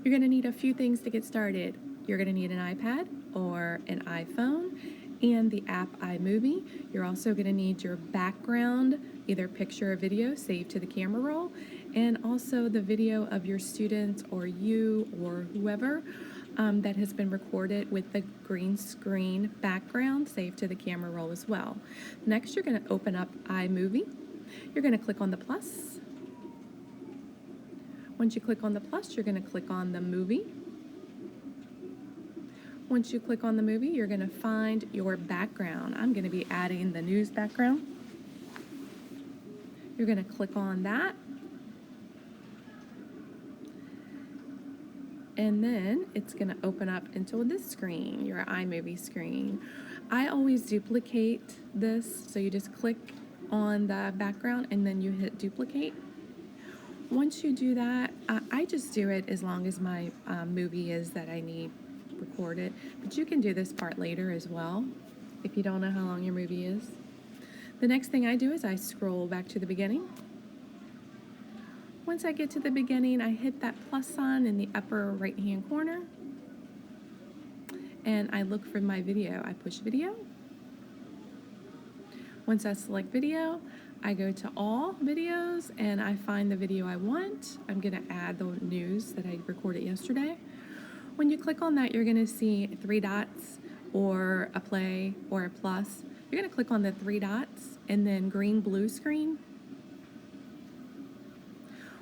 You're going to need a few things to get started. You're going to need an iPad or an iPhone and the app iMovie. You're also going to need your background, either picture or video saved to the camera roll, and also the video of your students or you or whoever that has been recorded with the green screen background saved to the camera roll as well. Next, you're going to open up iMovie. You're going to click on the plus. Once you click on the plus, you're going to click on the movie. Once you click on the movie, you're going to find your background. I'm going to be adding the news background. You're going to click on that. And then it's going to open up into this screen, your iMovie screen. I always duplicate this, so you just click on the background and then you hit duplicate. Once you do that, I just do it as long as my movie is that I need recorded, but you can do this part later as well if you don't know how long your movie is. The next thing I do is I scroll back to the beginning. Once I get to the beginning, I hit that plus sign in the upper right hand corner and I look for my video. I push video. Once I select video, I go to all videos and I find the video I want. I'm going to add the news that I recorded yesterday. When you click on that, you're going to see 3 dots or a play or a plus. You're going to click on the 3 dots and then green blue screen.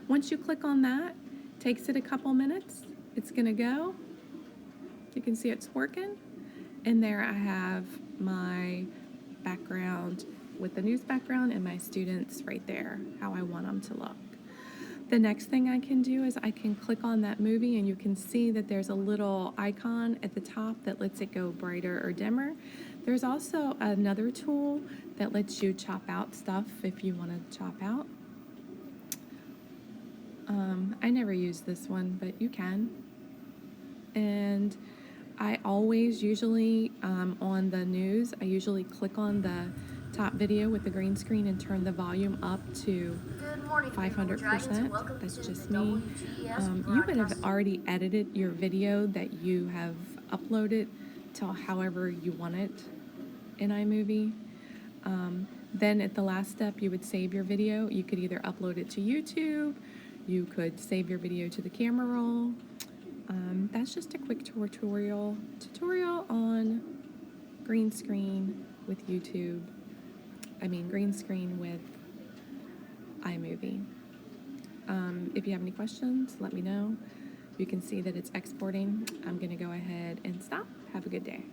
Once you click on that, takes it a couple minutes. It's going to go. You can see it's working. And there I have my background with the news background and my students right there, how I want them to look. The next thing I can do is I can click on that movie and you can see that there's a little icon at the top that lets it go brighter or dimmer. There's also another tool that lets you chop out stuff if you want to chop out. I never use this one, but you can. And I always usually on the news, I usually click on the top video with the green screen and turn the volume up to 500%. That's just me. You would have already edited your video that you have uploaded to however you want it in iMovie. Then at the last step, you would save your video. You could either upload it to YouTube, you could save your video to the camera roll. That's just a quick tutorial on green screen with YouTube. Green screen with iMovie. If you have any questions, let me know. You can see that it's exporting. I'm going to go ahead and stop. Have a good day.